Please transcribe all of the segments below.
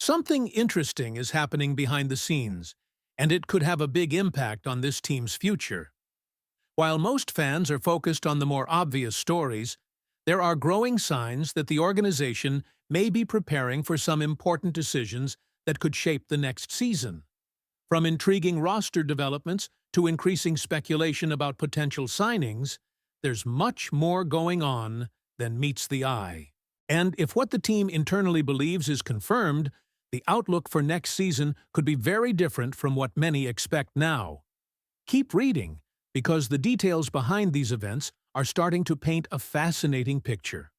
Something interesting is happening behind the scenes, and it could have a big impact on this team's future. While most fans are focused on the more obvious stories, there are growing signs that the organization may be preparing for some important decisions that could shape the next season. From intriguing roster developments to increasing speculation about potential signings, there's much more going on than meets the eye. And if what the team internally believes is confirmed, the outlook for next season could be very different from what many expect now. Keep reading, because the details behind these events are starting to paint a fascinating picture.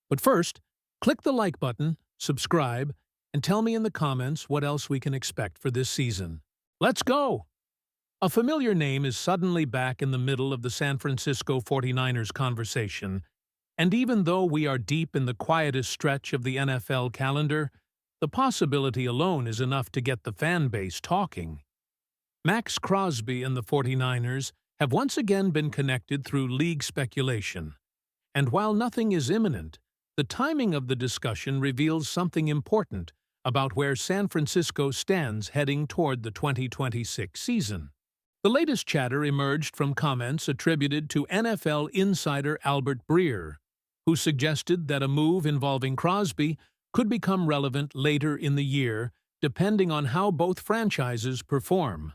But first, click the like button, subscribe, and tell me in the comments what else we can expect for this season. Let's go! A familiar name is suddenly back in the middle of the San Francisco 49ers conversation, and even though we are deep in the quietest stretch of the NFL calendar, the possibility alone is enough to get the fan base talking. MAXX CROSBY and the 49ers have once again been connected through league speculation, and while nothing is imminent, the timing of the discussion reveals something important about where San Francisco stands heading toward the 2026 season. The latest chatter emerged from comments attributed to NFL insider Albert Breer, who suggested that a move involving Crosby could become relevant later in the year, depending on how both franchises perform.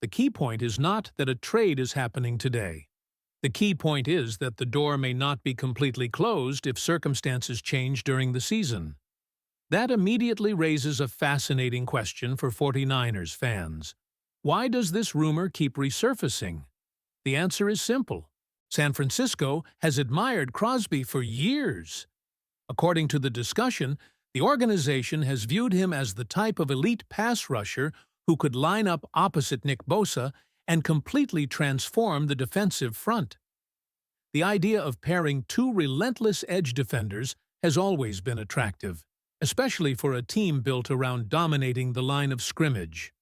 The key point is not that a trade is happening today. The key point is that the door may not be completely closed if circumstances change during the season. That immediately raises a fascinating question for 49ers fans. Why does this rumor keep resurfacing? The answer is simple. San Francisco has admired Crosby for years. According to the discussion, the organization has viewed him as the type of elite pass rusher who could line up opposite Nick Bosa and completely transform the defensive front. The idea of pairing two relentless edge defenders has always been attractive, especially for a team built around dominating the line of scrimmage.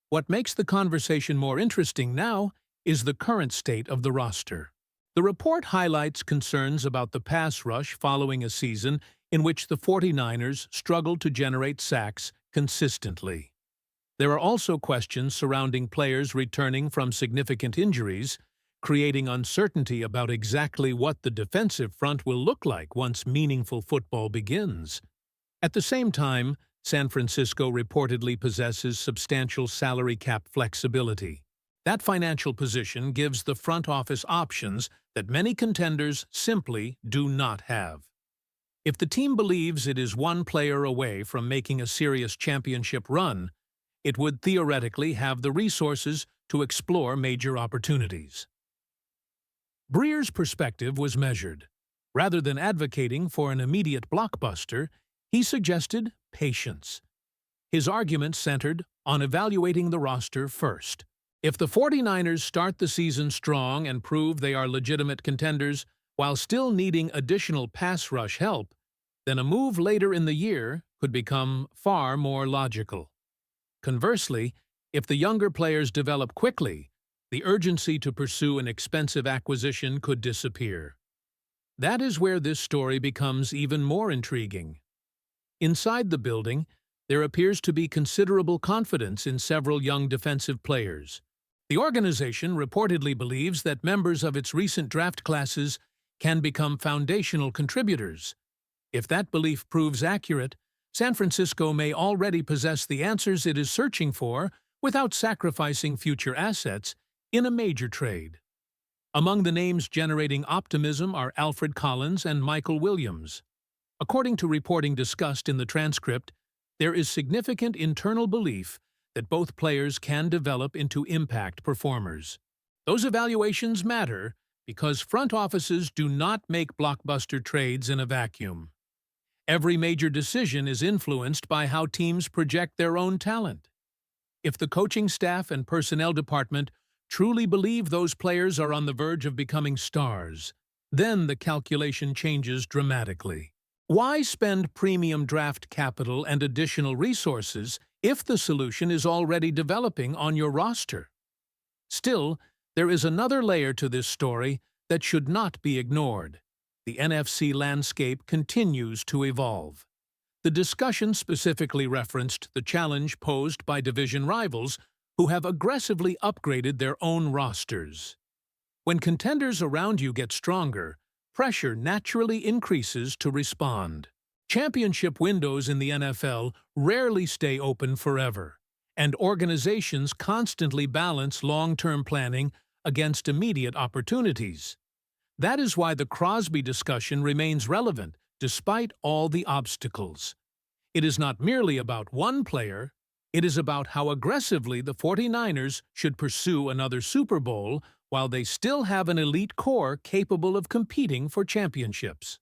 What makes the conversation more interesting now is the current state of the roster. The report highlights concerns about the pass rush following a season in which the 49ers struggled to generate sacks consistently. There are also questions surrounding players returning from significant injuries, creating uncertainty about exactly what the defensive front will look like once meaningful football begins. At the same time, San Francisco reportedly possesses substantial salary cap flexibility. That financial position gives the front office options that many contenders simply do not have. If the team believes it is one player away from making a serious championship run, it would theoretically have the resources to explore major opportunities. Breer's perspective was measured. Rather than advocating for an immediate blockbuster, he suggested patience. His argument centered on evaluating the roster first. If the 49ers start the season strong and prove they are legitimate contenders while still needing additional pass rush help, then a move later in the year could become far more logical. Conversely, if the younger players develop quickly, the urgency to pursue an expensive acquisition could disappear. That is where this story becomes even more intriguing. Inside the building, there appears to be considerable confidence in several young defensive players. The organization reportedly believes that members of its recent draft classes can become foundational contributors. If that belief proves accurate, San Francisco may already possess the answers it is searching for without sacrificing future assets in a major trade. Among the names generating optimism are Alfred Collins and Michael Williams. According to reporting discussed in the transcript, there is significant internal belief that both players can develop into impact performers. Those evaluations matter because front offices do not make blockbuster trades in a vacuum. Every major decision is influenced by how teams project their own talent. If the coaching staff and personnel department truly believe those players are on the verge of becoming stars, then the calculation changes dramatically. Why spend premium draft capital and additional resources if the solution is already developing on your roster? Still, there is another layer to this story that should not be ignored. The NFC landscape continues to evolve. The discussion specifically referenced the challenge posed by division rivals who have aggressively upgraded their own rosters. When contenders around you get stronger, pressure naturally increases to respond. Championship windows in the NFL rarely stay open forever, and organizations constantly balance long-term planning against immediate opportunities. That is why the Crosby discussion remains relevant despite all the obstacles. It is not merely about one player, it is about how aggressively the 49ers should pursue another Super Bowl while they still have an elite core capable of competing for championships.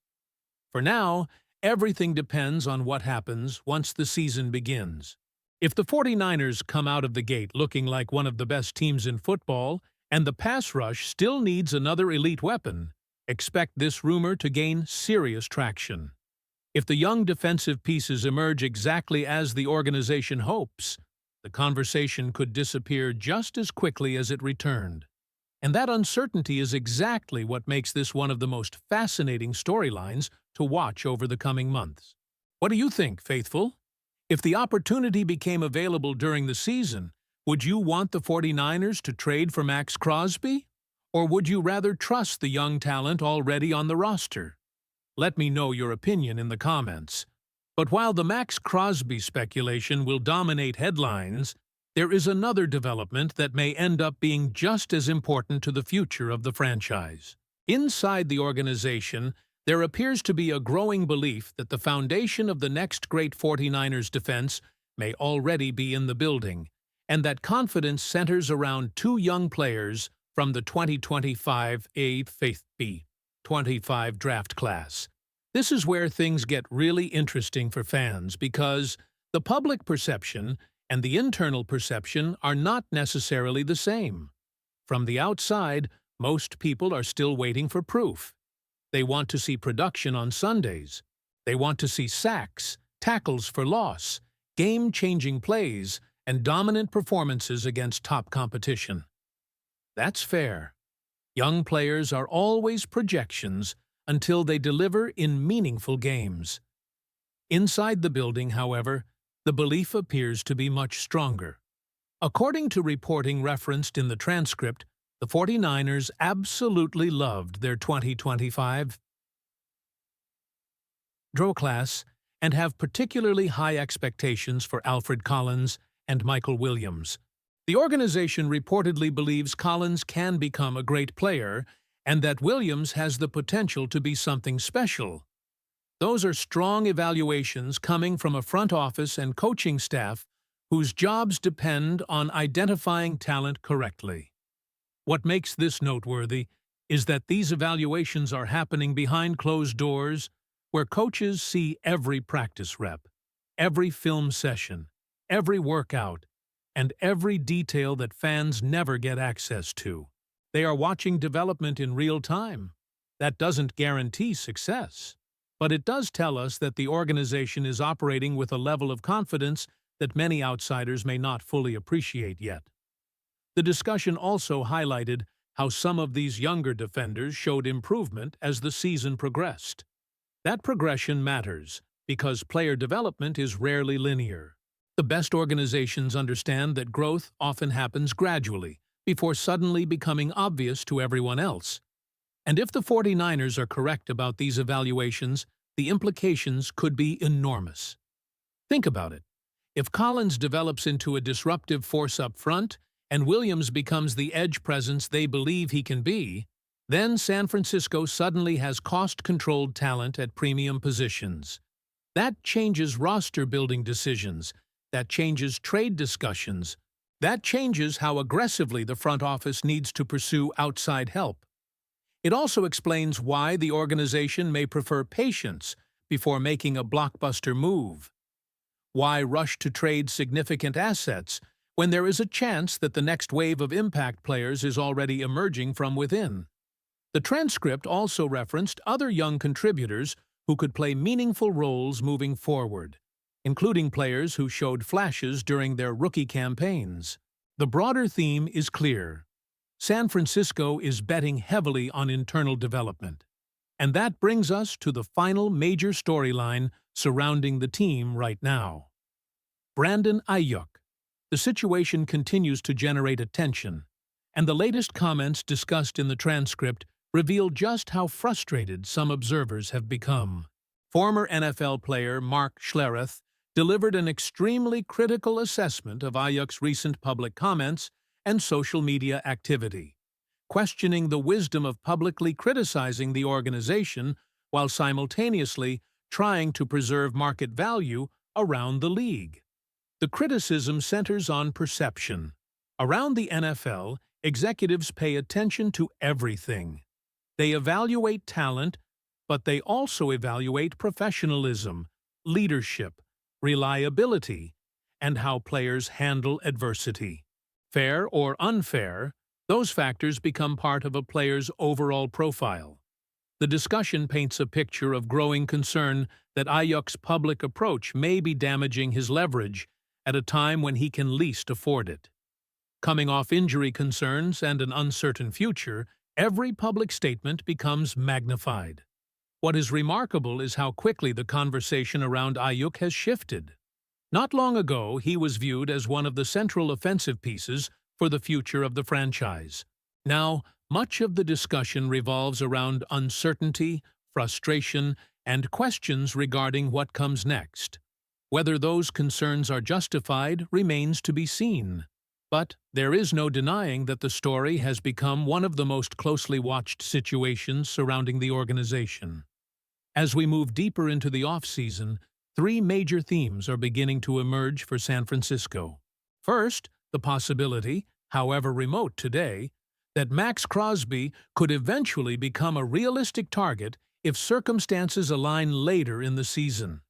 For now, everything depends on what happens once the season begins. If the 49ers come out of the gate looking like one of the best teams in football, and the pass rush still needs another elite weapon, expect this rumor to gain serious traction. If the young defensive pieces emerge exactly as the organization hopes, the conversation could disappear just as quickly as it returned. And that uncertainty is exactly what makes this one of the most fascinating storylines to watch over the coming months. What do you think, Faithful? If the opportunity became available during the season, would you want the 49ers to trade for MAXX CROSBY? Or would you rather trust the young talent already on the roster? Let me know your opinion in the comments. But while the MAXX CROSBY speculation will dominate headlines, there is another development that may end up being just as important to the future of the franchise. Inside the organization, there appears to be a growing belief that the foundation of the next great 49ers defense may already be in the building, and that confidence centers around two young players from the 2025 A25 draft class. This is where things get really interesting for fans because the public perception and the internal perception are not necessarily the same. From the outside, most people are still waiting for proof. They want to see production on Sundays. They want to see sacks, tackles for loss, game-changing plays, and dominant performances against top competition. That's fair. Young players are always projections until they deliver in meaningful games. Inside the building, however, the belief appears to be much stronger. According to reporting referenced in the transcript, the 49ers absolutely loved their 2025 draft class and have particularly high expectations for Alfred Collins and Michael Williams. The organization reportedly believes Collins can become a great player and that Williams has the potential to be something special. Those are strong evaluations coming from a front office and coaching staff whose jobs depend on identifying talent correctly. What makes this noteworthy is that these evaluations are happening behind closed doors, where coaches see every practice rep, every film session, every workout, and every detail that fans never get access to. They are watching development in real time. That doesn't guarantee success, but it does tell us that the organization is operating with a level of confidence that many outsiders may not fully appreciate yet. The discussion also highlighted how some of these younger defenders showed improvement as the season progressed. That progression matters because player development is rarely linear. The best organizations understand that growth often happens gradually, before suddenly becoming obvious to everyone else. And if the 49ers are correct about these evaluations, the implications could be enormous. Think about it. If Collins develops into a disruptive force up front, and Williams becomes the edge presence they believe he can be, then San Francisco suddenly has cost-controlled talent at premium positions. That changes roster-building decisions. That changes trade discussions. That changes how aggressively the front office needs to pursue outside help. It also explains why the organization may prefer patience before making a blockbuster move. Why rush to trade significant assets when there is a chance that the next wave of impact players is already emerging from within? The transcript also referenced other young contributors who could play meaningful roles moving forward, including players who showed flashes during their rookie campaigns. The broader theme is clear. San Francisco is betting heavily on internal development. And that brings us to the final major storyline surrounding the team right now. Brandon Ayuk. The situation continues to generate attention, and the latest comments discussed in the transcript reveal just how frustrated some observers have become. Former NFL player Mark Schlereth delivered an extremely critical assessment of Ayuk's recent public comments and social media activity, questioning the wisdom of publicly criticizing the organization while simultaneously trying to preserve market value around the league. The criticism centers on perception. Around the NFL, executives pay attention to everything. They evaluate talent, but they also evaluate professionalism, leadership, reliability, and how players handle adversity. Fair or unfair, those factors become part of a player's overall profile. The discussion paints a picture of growing concern that Ayuk's public approach may be damaging his leverage at a time when he can least afford it. Coming off injury concerns and an uncertain future, every public statement becomes magnified. What is remarkable is how quickly the conversation around Ayuk has shifted. Not long ago, he was viewed as one of the central offensive pieces for the future of the franchise. Now, much of the discussion revolves around uncertainty, frustration, and questions regarding what comes next. Whether those concerns are justified remains to be seen. But there is no denying that the story has become one of the most closely watched situations surrounding the organization. As we move deeper into the off-season, three major themes are beginning to emerge for San Francisco. First, the possibility, however remote today, that MAXX CROSBY could eventually become a realistic target if circumstances align later in the season.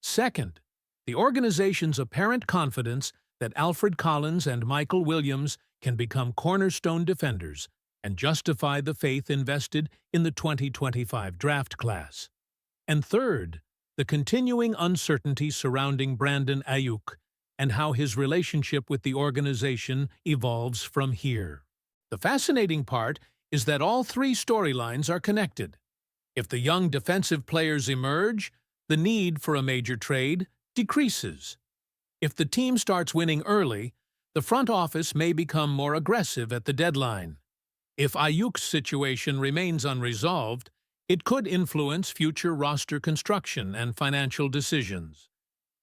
Second, the organization's apparent confidence that Alfred Collins and Michael Williams can become cornerstone defenders and justify the faith invested in the 2025 draft class. And third, the continuing uncertainty surrounding Brandon Ayuk and how his relationship with the organization evolves from here. The fascinating part is that all three storylines are connected. If the young defensive players emerge, the need for a major trade decreases. If the team starts winning early, the front office may become more aggressive at the deadline. If Ayuk's situation remains unresolved, it could influence future roster construction and financial decisions.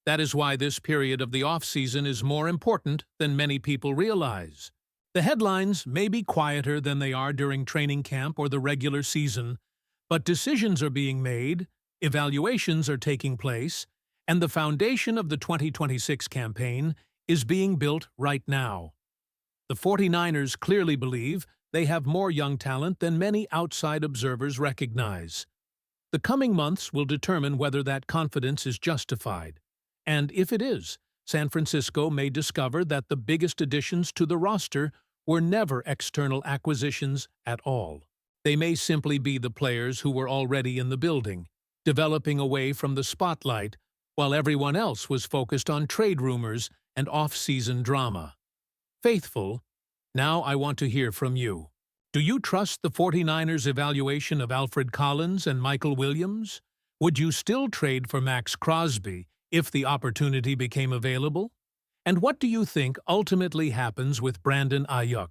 That is why this period of the offseason is more important than many people realize. The headlines may be quieter than they are during training camp or the regular season, but decisions are being made, evaluations are taking place, and the foundation of the 2026 campaign is being built right now. The 49ers clearly believe they have more young talent than many outside observers recognize. The coming months will determine whether that confidence is justified, and if it is, San Francisco may discover that the biggest additions to the roster were never external acquisitions at all. They may simply be the players who were already in the building, developing away from the spotlight, while everyone else was focused on trade rumors and off-season drama. Faithful, now I want to hear from you. Do you trust the 49ers' evaluation of Alfred Collins and Michael Williams? Would you still trade for MAXX CROSBY if the opportunity became available? And what do you think ultimately happens with Brandon Ayuk?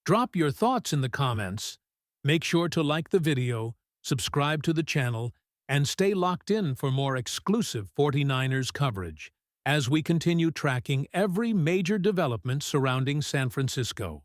Drop your thoughts in the comments. Make sure to like the video, subscribe to the channel, and stay locked in for more exclusive 49ers coverage as we continue tracking every major development surrounding San Francisco.